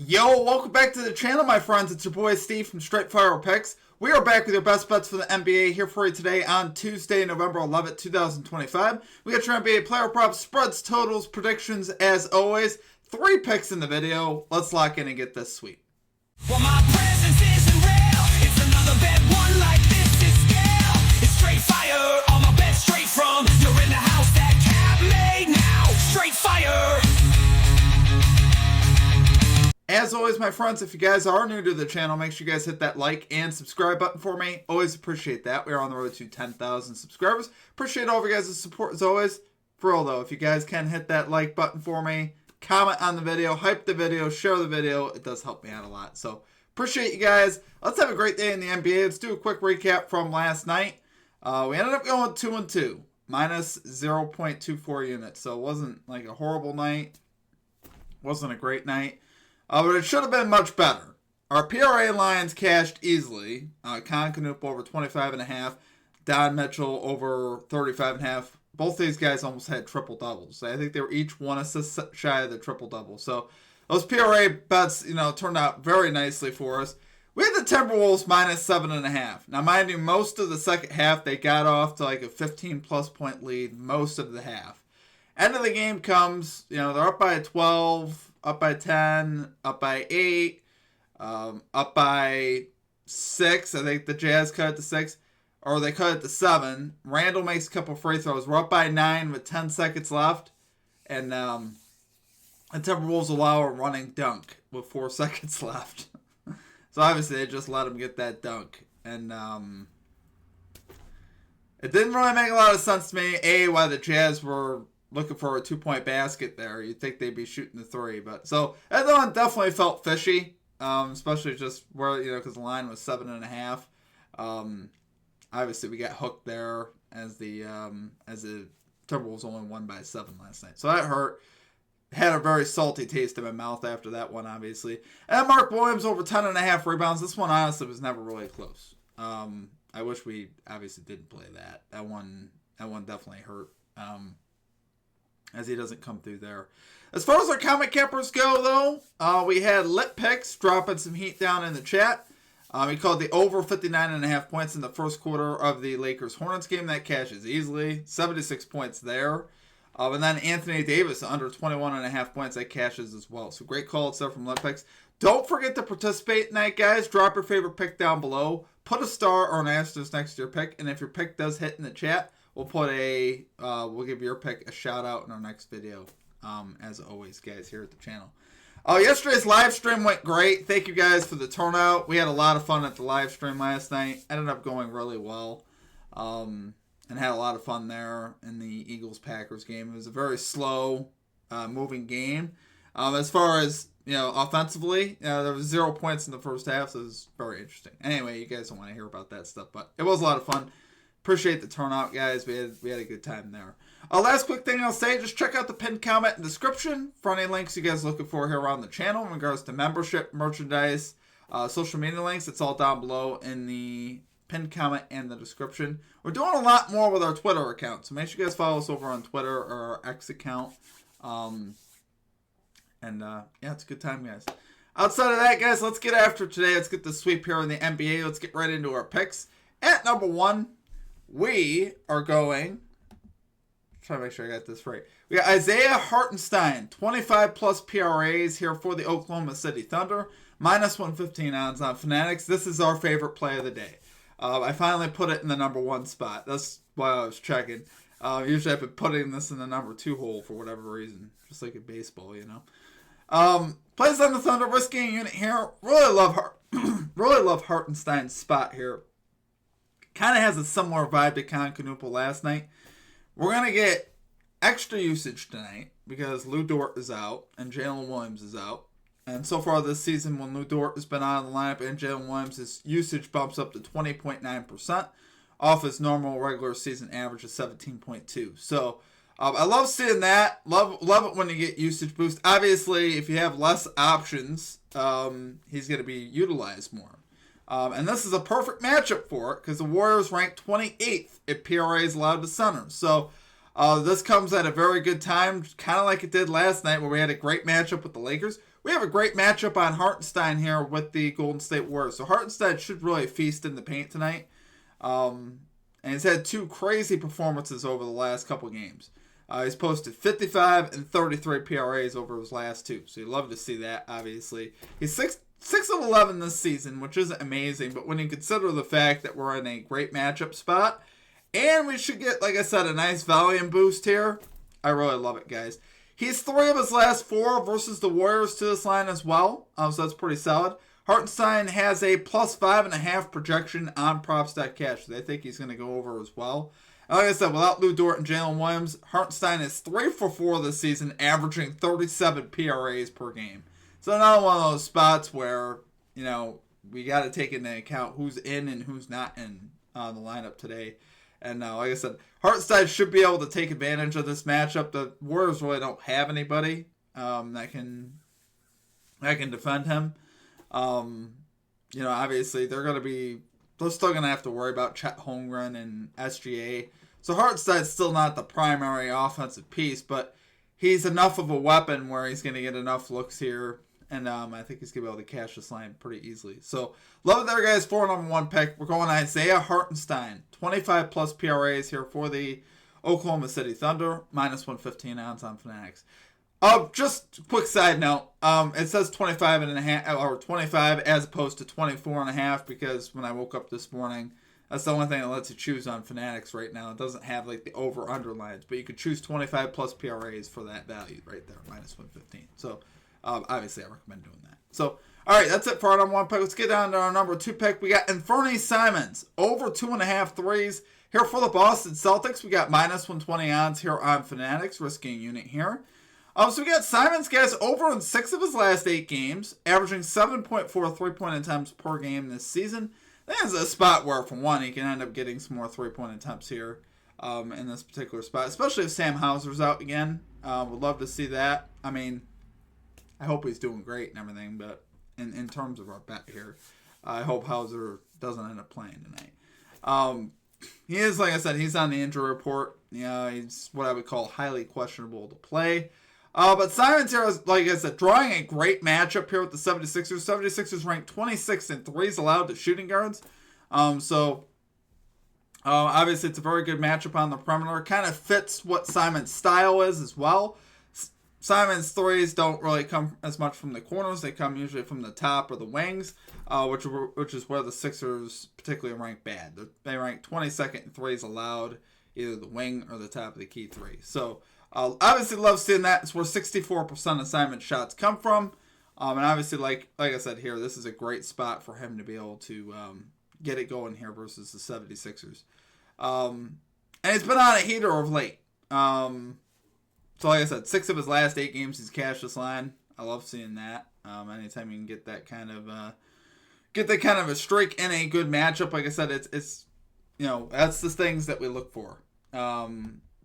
Yo, welcome back to the channel, my friends. It's your boy Steve from Straight Fire Picks. We are back with your best bets for the NBA here for you today on Tuesday, November 11th, 2025. We got your NBA player props, spreads, totals, predictions, as always. 3 picks in the video. Let's lock in and get this sweet. Well, my presence isn't real. It's another bad one like this is scale. It's straight fire. All my bets straight from. You're in the house that cat made now. Straight fire. As always, my friends, if you guys are new to the channel, make sure you guys hit that like and subscribe button for me. Always appreciate that. We are on the road to 10,000 subscribers. Appreciate all of you guys' support as always. For real though, if you guys can hit that like button for me, comment on the video, hype the video, share the video. It does help me out a lot. So appreciate you guys. Let's have a great day in the NBA. Let's do a quick recap from last night. We ended up going 2-2, minus 0.24 units. So it wasn't like a horrible night. Wasn't a great night. But it should have been much better. Our PRA lines cashed easily. Con Canoop over 25.5. Don Mitchell over 35.5. Both these guys almost had triple doubles. I think they were each one assist shy of the triple double. So those PRA bets, turned out very nicely for us. We had the Timberwolves minus 7.5. Now, mind you, most of the second half they got off to like a 15-plus point lead most of the half. End of the game comes, they're up by 12. Up by 10, up by 8, up by 6. I think the Jazz cut it to 6, or they cut it to 7. Randall makes a couple free throws. We're up by 9 with 10 seconds left, and the Timberwolves allow a running dunk with 4 seconds left. So obviously they just let him get that dunk, and it didn't really make a lot of sense to me. Why the Jazz were looking for a 2-point basket there. You'd think they'd be shooting the 3. But so that one definitely felt fishy, especially just where, because the line was 7.5. Obviously, we got hooked there as the Timberwolves only won by 7 last night. So that hurt. Had a very salty taste in my mouth after that one, obviously. And Mark Williams over 10.5 rebounds. This one, honestly, was never really close. I wish we obviously didn't play that. That one definitely hurt. As he doesn't come through there. As far as our comment cappers go, though, we had Lit Picks dropping some heat down in the chat. He called the over 59.5 points in the first quarter of the Lakers-Hornets game. That cashes easily. 76 points there. And then Anthony Davis under 21.5 points. That cashes as well. So great call there from Lit Picks. Don't forget to participate tonight, guys. Drop your favorite pick down below. Put a star or an asterisk next to your pick. And if your pick does hit in the chat, we'll give your pick a shout out in our next video. As always, guys, here at the channel. Yesterday's live stream went great. Thank you guys for the turnout. We had a lot of fun at the live stream last night. Ended up going really well. And had a lot of fun there in the Eagles-Packers game. It was a very slow moving game. As far as, offensively, there was 0 points in the first half, so it was very interesting. Anyway, you guys don't want to hear about that stuff, but it was a lot of fun. Appreciate the turnout, guys. We had a good time there. Last quick thing I'll say, just check out the pinned comment and description for any links you guys are looking for here around the channel in regards to membership, merchandise, social media links. It's all down below in the pinned comment and the description. We're doing a lot more with our Twitter account, so make sure you guys follow us over on Twitter or our X account. Yeah, it's a good time, guys. Outside of that, guys, let's get after today. Let's get the sweep here in the NBA. Let's get right into our picks. At number 1, we are going, try to make sure I got this right. We got Isaiah Hartenstein, 25-plus PRAs here for the Oklahoma City Thunder, minus 115 odds on Fanatics. This is our favorite play of the day. I finally put it in the number 1 spot. That's why I was checking. Usually I've been putting this in the number 2 hole for whatever reason, just like in baseball, Plays on the Thunder, risking a unit here. Really love Hartenstein's spot here. Kind of has a similar vibe to Con Canoop last night. We're going to get extra usage tonight because Lou Dort is out and Jalen Williams is out. And so far this season, when Lou Dort has been out of the lineup and Jalen Williams, his usage bumps up to 20.9% off his normal regular season average of 17.2%. So I love seeing that. Love it when you get usage boost. Obviously, if you have less options, he's going to be utilized more. And this is a perfect matchup for it because the Warriors rank 28th at PRAs allowed to center. So this comes at a very good time, kind of like it did last night where we had a great matchup with the Lakers. we have a great matchup on Hartenstein here with the Golden State Warriors. So Hartenstein should really feast in the paint tonight. And he's had 2 crazy performances over the last couple games. He's posted 55 and 33 PRAs over his last 2. So you'd love to see that, obviously. He's 6 of 11 this season, which isn't amazing. But when you consider the fact that we're in a great matchup spot, and we should get, like I said, a nice volume boost here, I really love it, guys. He's 3 of his last 4 versus the Warriors to this line as well. So that's pretty solid. Hartenstein has a plus 5.5 projection on props.cash. So they think he's going to go over as well. And like I said, without Lou Dort and Jalen Williams, Hartenstein is 3 for 4 this season, averaging 37 PRAs per game. So another one of those spots where, we got to take into account who's in and who's not in the lineup today. And like I said, Hartenstein should be able to take advantage of this matchup. The Warriors really don't have anybody that can defend him. Obviously they're still going to have to worry about Chet Holmgren and SGA. So Hartenstein's still not the primary offensive piece, but he's enough of a weapon where he's going to get enough looks here. And I think he's going to be able to cash this line pretty easily. So, love it there, guys. For number 1 pick, we're going Isaiah Hartenstein. 25 plus PRAs here for the Oklahoma City Thunder. Minus 115 odds on Fanatics. Just a quick side note. It says 25.5 or 25 as opposed to 24.5 because when I woke up this morning, that's the only thing that lets you choose on Fanatics right now. It doesn't have like the over/under lines, but you could choose 25 plus PRAs for that value right there, minus 115. So, obviously, I recommend doing that. So, all right, that's it for our number 1 pick. Let's get down to our number 2 pick. We got Anthony Simons, over 2.5 threes. Here for the Boston Celtics, we got minus 120 odds here on Fanatics, risking a unit here. So we got Simons, guys, over in 6 of his last 8 games, averaging 7.4 three-point attempts per game this season. That is a spot where, for one, he can end up getting some more three-point attempts here in this particular spot, especially if Sam Hauser's out again. Would love to see that. I mean, I hope he's doing great and everything, but in terms of our bet here, I hope Hauser doesn't end up playing tonight. He is, like I said, he's on the injury report. He's what I would call highly questionable to play. But Simons here is, like I said, drawing a great matchup here with the 76ers. 76ers ranked 26th in threes allowed to shooting guards. Obviously it's a very good matchup on the perimeter. Kind of fits what Simons' style is as well. Simons' threes don't really come as much from the corners. They come usually from the top or the wings, which is where the Sixers particularly rank bad. They rank 22nd in threes allowed, either the wing or the top of the key three. So, obviously love seeing that. It's where 64% of Simons' shots come from. And obviously, like I said here, this is a great spot for him to be able to get it going here versus the 76ers. And he's been on a heater of late. So like I said, 6 of his last 8 games he's cashed this line. I love seeing that. Anytime you can get that kind of a streak in a good matchup, like I said, it's that's the things that we look for.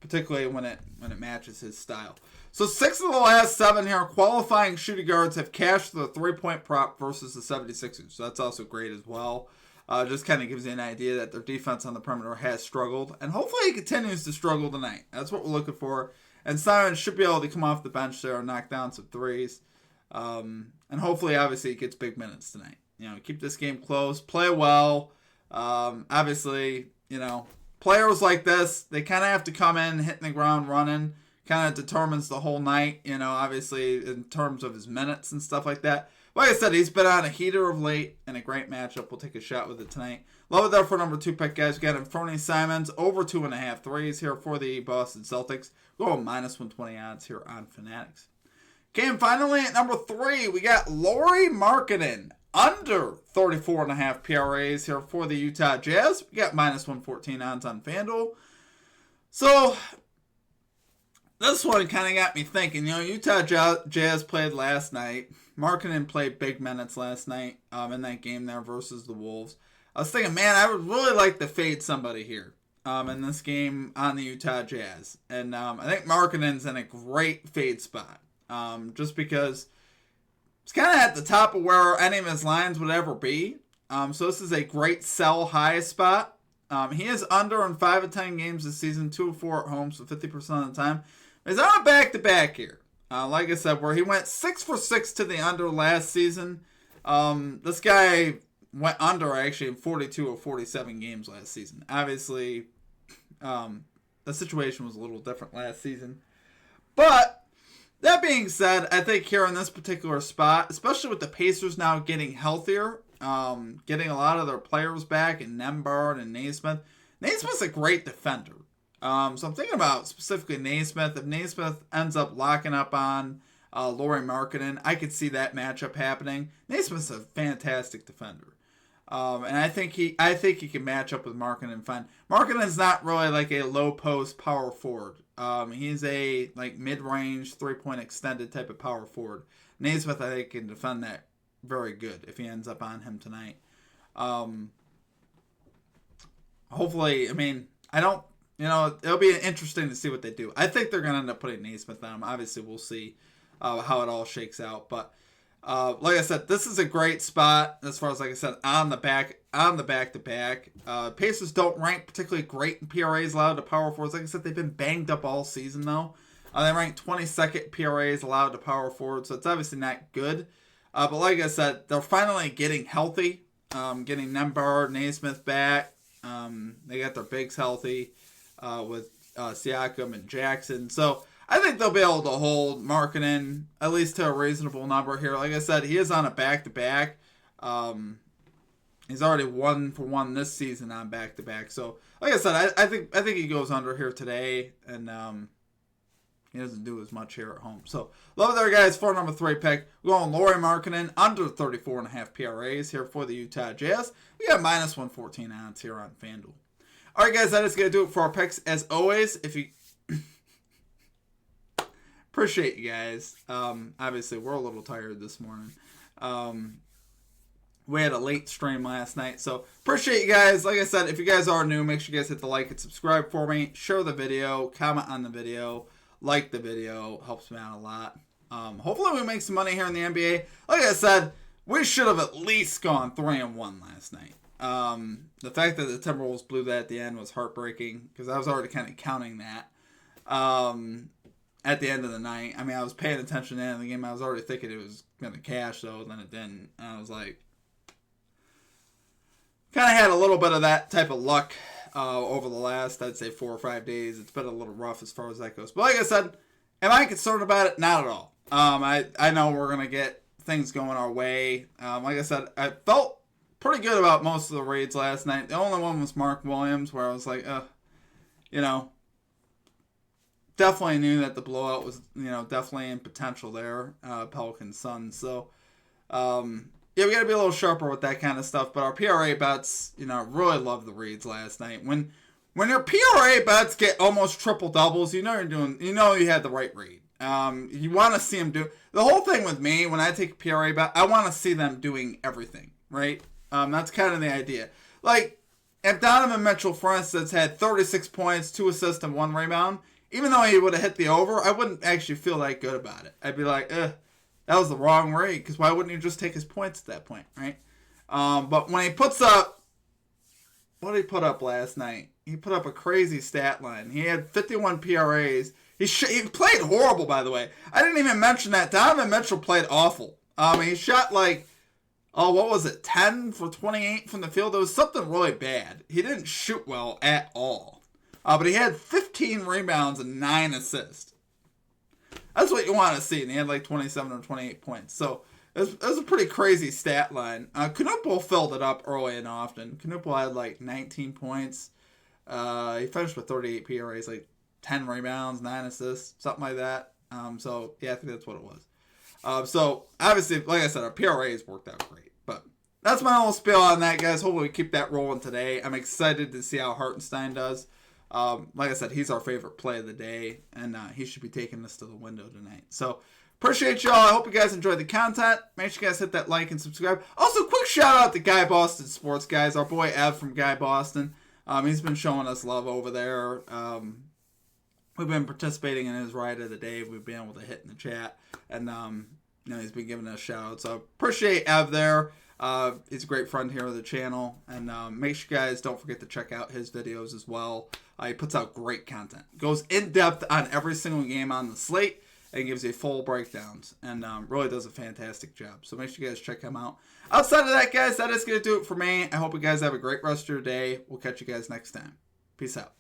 Particularly when it matches his style. So 6 of the last 7 here qualifying shooting guards have cashed the 3-point prop versus the 76ers. So that's also great as well. Just kind of gives you an idea that their defense on the perimeter has struggled. And hopefully it continues to struggle tonight. That's what we're looking for. And Simons should be able to come off the bench there and knock down some threes. And hopefully, obviously, he gets big minutes tonight. Keep this game close. Play well. Obviously, players like this, they kind of have to come in, hitting the ground running. Kind of determines the whole night, obviously, in terms of his minutes and stuff like that. Like I said, he's been on a heater of late and a great matchup. We'll take a shot with it tonight. Love it there for number 2 pick, guys. We got Anthony Simons over 2.5 threes here for the Boston Celtics. Going minus 120 odds here on Fanatics. Okay, and finally at number 3, we got Lauri Markkanen under 34.5 PRAs here for the Utah Jazz. We got minus 114 odds on FanDuel. So this one kind of got me thinking. Utah Jazz played last night. Markkanen played big minutes last night in that game there versus the Wolves. I was thinking, man, I would really like to fade somebody here in this game on the Utah Jazz. And I think Markkanen's in a great fade spot just because it's kind of at the top of where any of his lines would ever be. So this is a great sell high spot. He is under in 5 of 10 games this season, 2 of 4 at home, so 50% of the time. He's on a back-to-back here. Like I said, where he went 6 for 6 to the under last season. This guy went under actually in 42 or 47 games last season. Obviously, the situation was a little different last season. But that being said, I think here in this particular spot, especially with the Pacers now getting healthier, getting a lot of their players back, and Nembhard and Naismith. Naismith's a great defender. So I'm thinking about specifically Naismith. If Naismith ends up locking up on Lauri Markkanen, I could see that matchup happening. Naismith's a fantastic defender. And I think he can match up with Markkanen fine. Markkanen's not really like a low post power forward. He's a like mid-range 3-point extended type of power forward. Naismith, I think, can defend that very good if he ends up on him tonight. Hopefully, I mean, it'll be interesting to see what they do. I think they're going to end up putting Naismith on him. Obviously, we'll see how it all shakes out. But like I said, this is a great spot as far as, like I said, on the back-to-back. Pacers don't rank particularly great in PRAs allowed to power forwards. Like I said, they've been banged up all season, though. They rank 22nd PRAs allowed to power forwards, so it's obviously not good. But like I said, they're finally getting healthy, getting Nembhard, Naismith back. They got their bigs healthy with Siakam and Jackson. So I think they'll be able to hold Markkanen at least to a reasonable number here. Like I said, he is on a back-to-back. He's already 1 for 1 this season on back-to-back. So like I said, I think he goes under here today, and he doesn't do as much here at home. So love it there, guys. For number 3 pick, we're going Lauri Markkanen under 34.5 PRAs here for the Utah Jazz. We got minus 114 odds here on FanDuel. All right, guys, that is going to do it for our picks. As always, if you appreciate you guys. Obviously, we're a little tired this morning. We had a late stream last night, so appreciate you guys. Like I said, if you guys are new, make sure you guys hit the like and subscribe for me. Share the video, comment on the video, like the video. Helps me out a lot. Hopefully, we make some money here in the NBA. Like I said, we should have at least gone 3-1 last night. The fact that the Timberwolves blew that at the end was heartbreaking because I was already kind of counting that. At the end of the night, I mean, I was paying attention to the end of the game. I was already thinking it was going to cash, though, and then it didn't. And I was like, kind of had a little bit of that type of luck over the last, I'd say, 4 or 5 days. It's been a little rough as far as that goes. But like I said, am I concerned about it? Not at all. I know we're going to get things going our way. Like I said, I felt pretty good about most of the reads last night. The only one was Mark Williams, where I was like, definitely knew that the blowout was, definitely in potential there, Pelicans Suns. So, we got to be a little sharper with that kind of stuff. But our PRA bets, really loved the reads last night. When your PRA bets get almost triple doubles, you had the right read. You want to see them do the whole thing with me. When I take a PRA bet, I want to see them doing everything, right? That's kind of the idea. Like, if Donovan Mitchell, for instance, had 36 points, 2 assists, and 1 rebound, even though he would have hit the over, I wouldn't actually feel that good about it. I'd be like, that was the wrong read, because why wouldn't you just take his points at that point, right? But when he puts up, what did he put up last night? He put up a crazy stat line. He had 51 PRAs. He played horrible, by the way. I didn't even mention that. Donovan Mitchell played awful. He shot 10 for 28 from the field. It was something really bad. He didn't shoot well at all. But he had 15 rebounds and 9 assists. That's what you want to see. And he had 27 or 28 points. So it was a pretty crazy stat line. Knupel filled it up early and often. Knupel had 19 points. He finished with 38 PRAs, 10 rebounds, 9 assists, something like that. I think that's what it was. So obviously, like I said, our PRAs worked out great. But that's my little spiel on that, guys. Hopefully we keep that rolling today. I'm excited to see how Hartenstein does. Like I said, he's our favorite play of the day, and he should be taking us to the window tonight. So, appreciate y'all. I hope you guys enjoyed the content. Make sure you guys hit that like and subscribe. Also, quick shout out to Guy Boston Sports, guys. Our boy Ev from Guy Boston. He's been showing us love over there. We've been participating in his ride of the day. We've been able to hit in the chat, and he's been giving us a shout out. So, appreciate Ev there. He's a great friend here of the channel, and make sure you guys don't forget to check out his videos as well. He puts out great content. Goes in depth on every single game on the slate, and gives you full breakdowns, and really does a fantastic job. So make sure you guys check him out. Outside of that, guys, that is going to do it for me. I hope you guys have a great rest of your day. We'll catch you guys next time. Peace out.